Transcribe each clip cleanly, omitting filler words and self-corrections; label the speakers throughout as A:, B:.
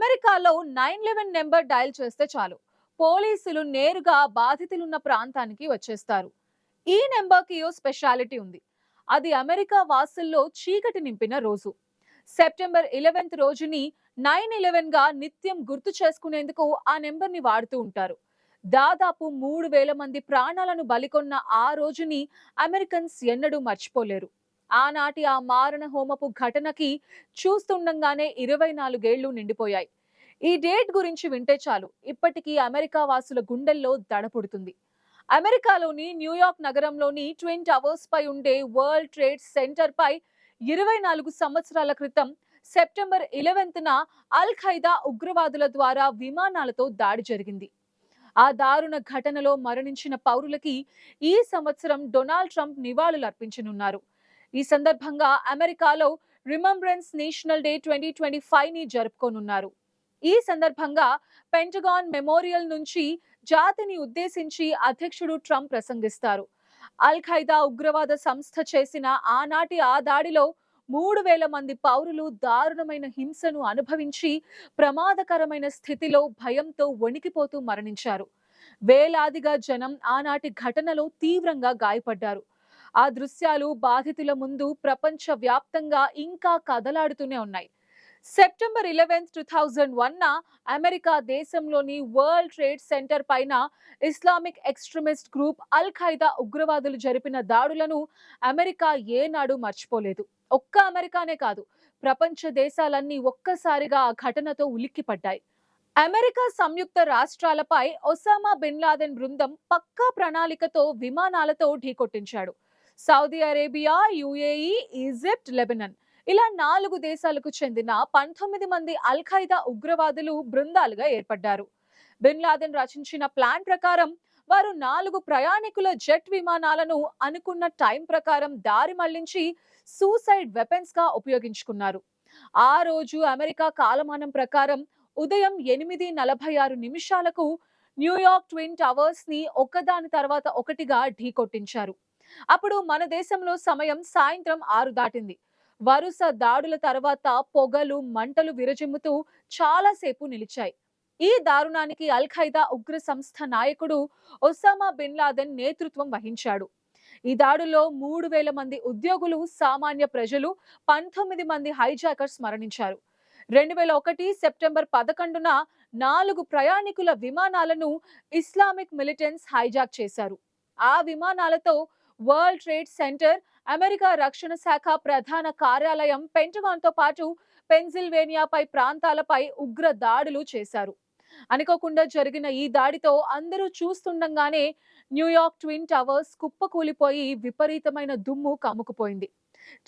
A: అమెరికాలో 911 number dial చేస్తే చాలు పోలీసులు నేరుగా బాధితులున్న ప్రాంతానికి వచ్చేస్తారు. ఈ నెంబర్కి ఓ స్పెషాలిటీ ఉంది. అది అమెరికా వాసుల్లో చీకటి నింపిన రోజు. సెప్టెంబర్ 11th రోజుని 911 గా నిత్యం గుర్తు చేసుకునేందుకు ఆ నెంబర్ని వాడుతూ ఉంటారు. దాదాపు 3,000 మంది ప్రాణాలను బలికొన్న ఆ రోజుని అమెరికన్స్ ఎన్నడూ మర్చిపోలేరు. ఆనాటి ఆ మారణ హోమపు ఘటనకి చూస్తుండగానే 24 ఏళ్లు నిండిపోయాయి. ఈ డేట్ గురించి వింటే చాలు ఇప్పటికీ అమెరికా వాసుల గుండెల్లో దడ పుడుతుంది. అమెరికాలోని న్యూయార్క్ నగరంలోని ట్విన్ టవర్స్ పై ఉండే వరల్డ్ ట్రేడ్ సెంటర్ పై 24 సంవత్సరాల క్రితం సెప్టెంబర్ 11న అల్ ఖైదా ఉగ్రవాదుల ద్వారా విమానాలతో దాడి జరిగింది. ఆ దారుణ ఘటనలో మరణించిన పౌరులకి ఈ సంవత్సరం డొనాల్డ్ ట్రంప్ నివాళులు అర్పించనున్నారు. ఈ సందర్భంగా అమెరికాలో రిమెంబరెన్స్ నేషనల్ డే 2025 ని జరుపుకోనున్నారు. ఈ సందర్భంగా పెంటగాన్ మెమోరియల్ నుంచి జాతిని ఉద్దేశించి అధ్యక్షుడు ట్రంప్ ప్రసంగిస్తారు. అల్ ఖైదా ఉగ్రవాద సంస్థ చేసిన ఆనాటి ఆ దాడిలో 3,000 మంది పౌరులు దారుణమైన హింసను అనుభవించి ప్రమాదకరమైన స్థితిలో భయంతో వణికిపోతూ మరణించారు. వేలాదిగా జనం ఆనాటి ఘటనలో తీవ్రంగా గాయపడ్డారు. ఆ దృశ్యాలు బాధితుల ముందు ప్రపంచ వ్యాప్తంగా ఇంకా కదలాడుతూనే ఉన్నాయి. సెప్టెంబర్ 11, 2001న అమెరికా దేశంలోని వరల్డ్ ట్రేడ్ సెంటర్ పైన ఇస్లామిక్ ఎక్స్ట్రీమిస్ట్ గ్రూప్ అల్ ఖైదా ఉగ్రవాదులు జరిపిన దాడులను అమెరికా ఏనాడు మర్చిపోలేదు. ఒక్క అమెరికానే కాదు, ప్రపంచ దేశాలన్నీ ఒక్కసారిగా ఆ ఘటనతో ఉలిక్కిపడ్డాయి. అమెరికా సంయుక్త రాష్ట్రాలపై ఒసామా బిన్ లాదెన్ బృందం పక్కా ప్రణాళికతో విమానాలతో ఢీకొట్టించాడు. Saudi Arabia, UAE, Egypt, Lebanon ఇలా 4 దేశాలకు చెందిన 19 మంది అల్ ఖైదా ఉగ్రవాదులు బృందాలుగా ఏర్పడ్డారు. బిన్ లాదెన్ రచించిన ప్లాన్ ప్రకారం వారు 4 ప్రయాణికుల జెట్ విమానాలను అనుకున్న టైం ప్రకారం దారి మళ్లించి సూసైడ్ వెపన్స్ గా ఉపయోగించుకున్నారు. ఆ రోజు అమెరికా కాలమానం ప్రకారం ఉదయం 8:46 న్యూయార్క్ ట్విన్ టవర్స్ ని ఒకదాని తర్వాత ఒకటిగా ఢీకొట్టించారు. అప్పుడు మన దేశంలో సమయం సాయంత్రం 6 దాటింది. వరుస దాడుల తర్వాత పొగలు, మంటలు విరజిమ్ముతూ చాలాసేపు నిలిచాయి. ఈ దారుణానికి అల్ ఖైదా ఉగ్ర సంస్థ నాయకుడు ఒసామా బిన్ లాదెన్ నేతృత్వం వహించాడు. ఈ దాడుల్లో 3,000 మంది ఉద్యోగులు, సామాన్య ప్రజలు, 19 మంది హైజాకర్స్ మరణించారు. 2001 సెప్టెంబర్ 11న 4 ప్రయాణికుల విమానాలను ఇస్లామిక్ మిలిటెంట్స్ హైజాక్ చేశారు. ఆ విమానాలతో వరల్డ్ ట్రేడ్ సెంటర్, అమెరికా రక్షణ శాఖ ప్రధాన కార్యాలయం, పెంటగాన్ తో పాటు పెన్సిల్వేనియాపై ప్రాంతాలపై ఉగ్ర దాడులు చేశారు. అనుకోకుండా జరిగిన ఈ దాడితో అందరూ చూస్తుండగానే న్యూయార్క్ ట్విన్ టవర్స్ కుప్పకూలిపోయి విపరీతమైన దుమ్ము కమ్ముకుపోయింది.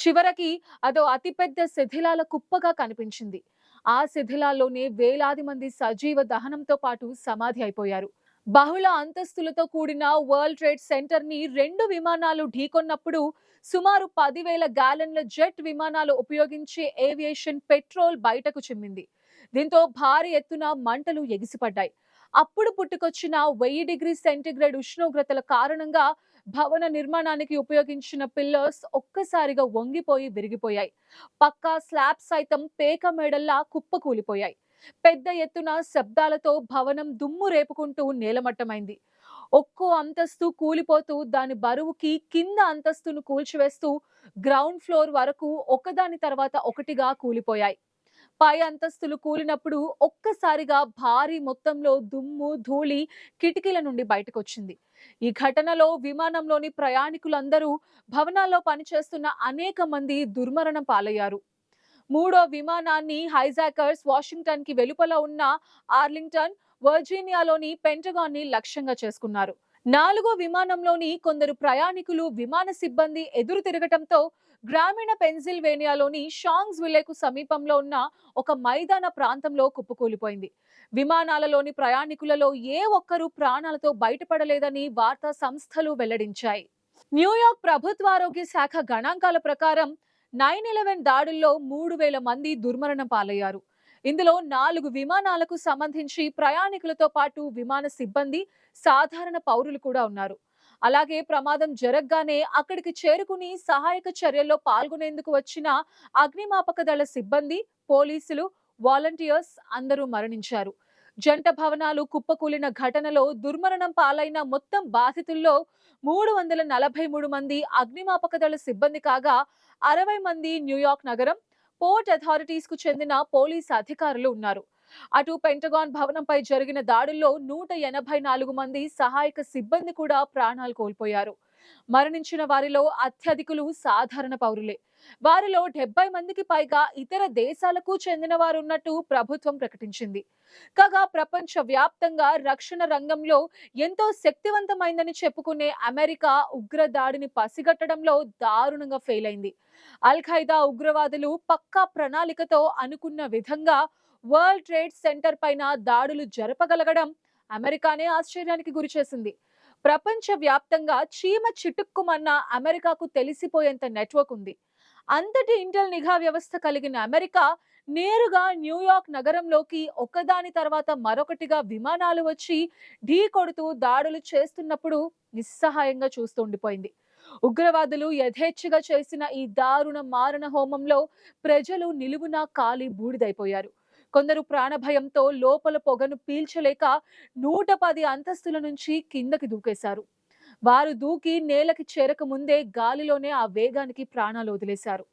A: చివరికి అదో అతిపెద్ద శిథిలాల కుప్పగా కనిపించింది. ఆ శిథిలాల్లోనే వేలాది మంది సజీవ దహనంతో పాటు సమాధి అయిపోయారు. బహుళ అంతస్తులతో కూడిన వరల్డ్ ట్రేడ్ సెంటర్ ని 2 విమానాలు ఢీకొన్నప్పుడు సుమారు 10,000 గ్యాలన్ల జెట్ విమానాలు ఉపయోగించే ఏవియేషన్ పెట్రోల్ బయటకు చిమ్మింది. దీంతో భారీ ఎత్తున మంటలు ఎగిసిపడ్డాయి. అప్పుడు పుట్టుకొచ్చిన 1000 డిగ్రీ సెంటీగ్రేడ్ ఉష్ణోగ్రతల కారణంగా భవన నిర్మాణానికి ఉపయోగించిన పిల్లర్స్ ఒక్కసారిగా వంగిపోయి విరిగిపోయాయి. పక్కా స్లాబ్ సైతం పేక మేడల్లా కుప్పకూలిపోయాయి. పెద్ద ఎత్తున శబ్దాలతో భవనం దుమ్ము రేపుకుంటూ నేలమట్టమైంది. ఒక్కో అంతస్తు కూలిపోతూ దాని బరువుకి కింద అంతస్తును కూల్చివేస్తూ గ్రౌండ్ ఫ్లోర్ వరకు ఒకదాని తర్వాత ఒకటిగా కూలిపోయాయి. పై అంతస్తులు కూలినప్పుడు ఒక్కసారిగా భారీ మొత్తంలో దుమ్ము, ధూళి కిటికీల నుండి బయటకొచ్చింది. ఈ ఘటనలో విమానంలోని ప్రయాణికులందరూ, భవనాల్లో పనిచేస్తున్న అనేక మంది దుర్మరణం పాలయ్యారు. మూడో విమానాన్ని హైజాకర్స్ వాషింగ్టన్ కి వెలుపల ఉన్న ఆర్లింగ్టన్, వర్జీనియాలోని పెంటగాన్ ని లక్ష్యంగా చేసుకున్నారు. 4వ విమానంలోని కొందరు ప్రయాణికులు, విమాన సిబ్బంది ఎదురు తిరగటంతో గ్రామీణ పెన్సిల్వేనియాలోని షాంగ్స్ విలేకు సమీపంలో ఉన్న ఒక మైదాన ప్రాంతంలో కుప్పకూలిపోయింది. విమానాలలోని ప్రయాణికులలో ఏ ఒక్కరూ ప్రాణాలతో బయటపడలేదని వార్తా సంస్థలు వెల్లడించాయి. న్యూయార్క్ ప్రభుత్వారోగ్య శాఖ గణాంకాల ప్రకారం 911 దాడుల్లో 3,000 మంది దుర్మరణం పాలయ్యారు. ఇందులో 4 విమానాలకు సంబంధించి ప్రయాణికులతో పాటు విమాన సిబ్బంది, సాధారణ పౌరులు కూడా ఉన్నారు. అలాగే ప్రమాదం జరగగానే అక్కడికి చేరుకుని సహాయక చర్యల్లో పాల్గొనేందుకు వచ్చిన అగ్నిమాపక దళ సిబ్బంది, పోలీసులు, వాలంటీర్స్ అందరూ మరణించారు. జంట భవనాలు కుప్పకూలిన ఘటనలో దుర్మరణం పాలైన మొత్తం బాధితుల్లో 343 మంది అగ్నిమాపక దళ సిబ్బంది కాగా 60 మంది న్యూయార్క్ నగరం పోర్ట్ అథారిటీస్ కు చెందిన పోలీస్ అధికారులు ఉన్నారు. అటు పెంటగాన్ భవనంపై జరిగిన దాడుల్లో 184 మంది సహాయక సిబ్బంది కూడా ప్రాణాలు కోల్పోయారు. మరణించిన వారిలో అత్యధికులు సాధారణ పౌరులే. వారిలో 70 మందికి పైగా ఇతర దేశాలకు చెందిన వారు ఉన్నట్టు ప్రభుత్వం ప్రకటించింది. కాగా ప్రపంచ వ్యాప్తంగా రక్షణ రంగంలో ఎంతో శక్తివంతమైందని చెప్పుకునే అమెరికా ఉగ్ర దాడిని పసిగట్టడంలో దారుణంగా ఫెయిల్ అయింది. అల్ ఖైదా ఉగ్రవాదులు పక్కా ప్రణాళికతో అనుకున్న విధంగా వరల్డ్ ట్రేడ్ సెంటర్ పైన దాడులు జరపగలగడం అమెరికానే ఆశ్చర్యానికి గురిచేసింది. ప్రపంచ వ్యాప్తంగా చీమ చిటుక్కుమన్న అమెరికాకు తెలిసిపోయేంత నెట్వర్క్ ఉంది. అంతటి ఇంటెల్ నిఘా వ్యవస్థ కలిగిన అమెరికా నేరుగా న్యూయార్క్ నగరంలోకి ఒకదాని తర్వాత మరొకటిగా విమానాలు వచ్చి ఢీ కొడుతూ దాడులు చేస్తున్నప్పుడు నిస్సహాయంగా చూస్తూ ఉండిపోయింది. ఉగ్రవాదులు యథేచ్ఛగా చేసిన ఈ దారుణ మారణ హోమంలో ప్రజలు నిలువునా కాలి బూడిదైపోయారు. కొందరు ప్రాణభయంతో లోపల పొగను పీల్చలేక 110 అంతస్తుల నుంచి కిందకి దూకేశారు. వారు దూకి నేలకి చేరక ముందే గాలిలోనే ఆ వేగానికి ప్రాణాలు వదిలేశారు.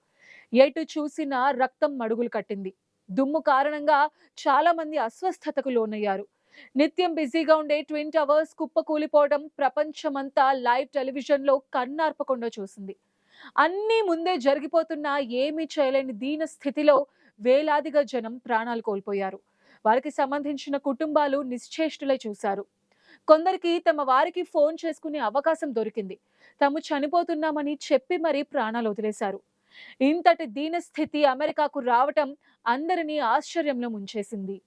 A: ఎటు చూసినా రక్తం మడుగులు కట్టింది. దుమ్ము కారణంగా చాలా మంది అస్వస్థతకు లోనయ్యారు. నిత్యం బిజీగా ఉండే ట్విన్ టవర్స్ కుప్పకూలిపోవడం ప్రపంచమంతా లైవ్ టెలివిజన్ లో కన్నార్పకుండా చూసింది. అన్నీ ముందే జరిగిపోతున్నా ఏమీ చేయలేని దీన స్థితిలో వేలాదిగా జనం ప్రాణాలు కోల్పోయారు. వారికి సంబంధించిన కుటుంబాలు నిశ్చేష్టులై చూశారు. కొందరికి తమ వారికి ఫోన్ చేసుకునే అవకాశం దొరికింది. తాము చనిపోతున్నామని చెప్పి మరీ ప్రాణాలు వదిలేశారు. ఇంతటి దీనస్థితి అమెరికాకు రావటం అందరినీ ఆశ్చర్యంలో ముంచేసింది.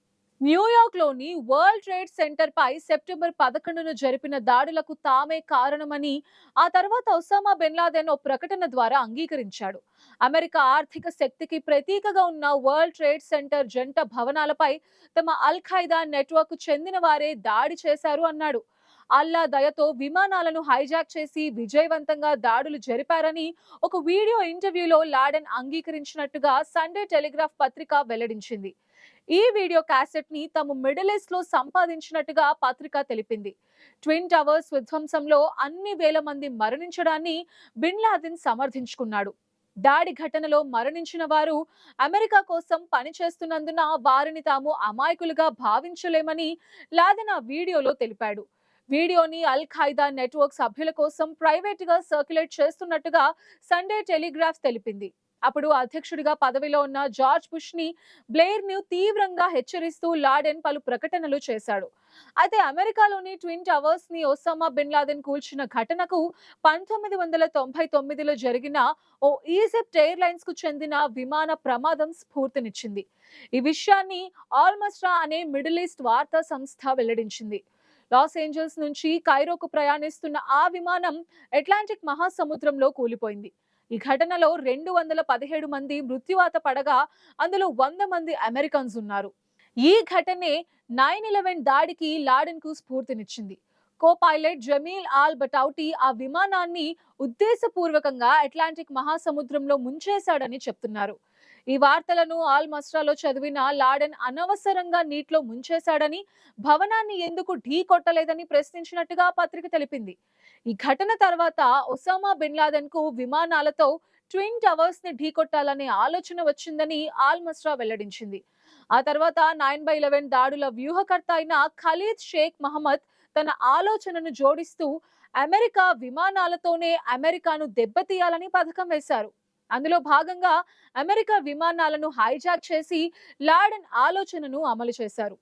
A: న్యూయార్క్ లోని వరల్డ్ ట్రేడ్ సెంటర్ పై సెప్టెంబర్ 11న జరిపిన దాడులకు తామే కారణమని ఆ తర్వాత ఒసామా బిన్ లాదెన్ ఓ ప్రకటన ద్వారా అంగీకరించాడు. అమెరికా ఆర్థిక శక్తికి ప్రతీకగా ఉన్న వరల్డ్ ట్రేడ్ సెంటర్ జంట భవనాలపై తమ అల్ ఖైదా నెట్వర్క్ చెందిన వారే దాడి చేశారు అన్నాడు. అల్లా దయతో విమానాలను హైజాక్ చేసి విజయవంతంగా దాడులు జరిపారని ఒక వీడియో ఇంటర్వ్యూలో లాడెన్ అంగీకరించినట్టుగా సండే టెలిగ్రాఫ్ పత్రిక వెల్లడించింది. ఈ వీడియో క్యాసెట్ ని తాము మిడిల్ ఈస్ట్ లో సంపాదించినట్టుగా పత్రిక తెలిపింది. ట్విన్ టవర్స్ విధ్వంసంలో అన్ని వేల మంది మరణించడాన్ని బిన్ లాదెన్ సమర్థించుకున్నాడు. దాడి ఘటనలో మరణించిన వారు అమెరికా కోసం పనిచేస్తున్నందున వారిని తాము అమాయకులుగా భావించలేమని లాదెన్ ఆ వీడియోలో తెలిపాడు. వీడియోని అల్ ఖైదా నెట్వర్క్ సభ్యుల కోసం ప్రైవేట్ గా సర్క్యులేట్ చేస్తున్నట్టుగా సండే టెలిగ్రాఫ్ తెలిపింది. అప్పుడు అధ్యక్షుడిగా పదవిలో ఉన్న జార్జ్ బుష్ ని బ్లెయిర్ ను తీవ్రంగా హెచ్చరిస్తూ లాడెన్ పలు ప్రకటనలు చేశాడు. అయితే అమెరికాలోని ట్విన్ టవర్స్ ని ఒసామా బిన్ లాదెన్ కూల్చిన ఘటనకు 1999లో జరిగిన ఓ ఈజిప్ట్ ఎయిర్లైన్స్ కు చెందిన విమాన ప్రమాదం స్ఫూర్తినిచ్చింది. ఈ విషయాన్ని ఆల్ మస్రా అనే మిడిల్ ఈస్ట్ వార్తా సంస్థ వెల్లడించింది. లాస్ ఏంజల్స్ నుంచి కైరోకు ప్రయాణిస్తున్న ఆ విమానం అట్లాంటిక్ మహాసముద్రంలో కూలిపోయింది. ఈ ఘటనలో 217 మంది మృత్యువాత పడగా అందులో 100 మంది అమెరికన్స్ ఉన్నారు. ఈ ఘటనే 9/11 దాడికి లాడెన్ కు స్ఫూర్తినిచ్చింది. కో పైలట్ జమీల్ ఆల్ బటౌటి ఆ విమానాన్ని ఉద్దేశపూర్వకంగా అట్లాంటిక్ మహాసముద్రంలో ముంచేశాడని చెప్తున్నారు. ఈ వార్తలను ఆల్ మస్రాలో చదివిన లాడెన్ అనవసరంగా నీటిలో ముంచేశాడని, భవనాన్ని ఎందుకు ఢీ కొట్టలేదని ప్రశ్నించినట్టుగా పత్రిక తెలిపింది. ఈ ఘటన తర్వాత ఒసామా బిన్ లాదెన్ కు విమానాలతో ట్విన్ టవర్స్ ని ఢీకొట్టాలనే ఆలోచన వచ్చిందని ఆల్ మస్రా వెల్లడించింది. ఆ తర్వాత 9/11 దాడుల వ్యూహకర్త అయిన ఖలీద్ షేక్ మహమ్మద్ తన ఆలోచనను జోడిస్తూ అమెరికా విమానాలతోనే అమెరికాను దెబ్బతీయాలని పథకం వేశారు. అందులో భాగంగా అమెరికా విమానాలను హైజాక్ చేసి లాడెన్ ఆలోచనను అమలు చేశారు.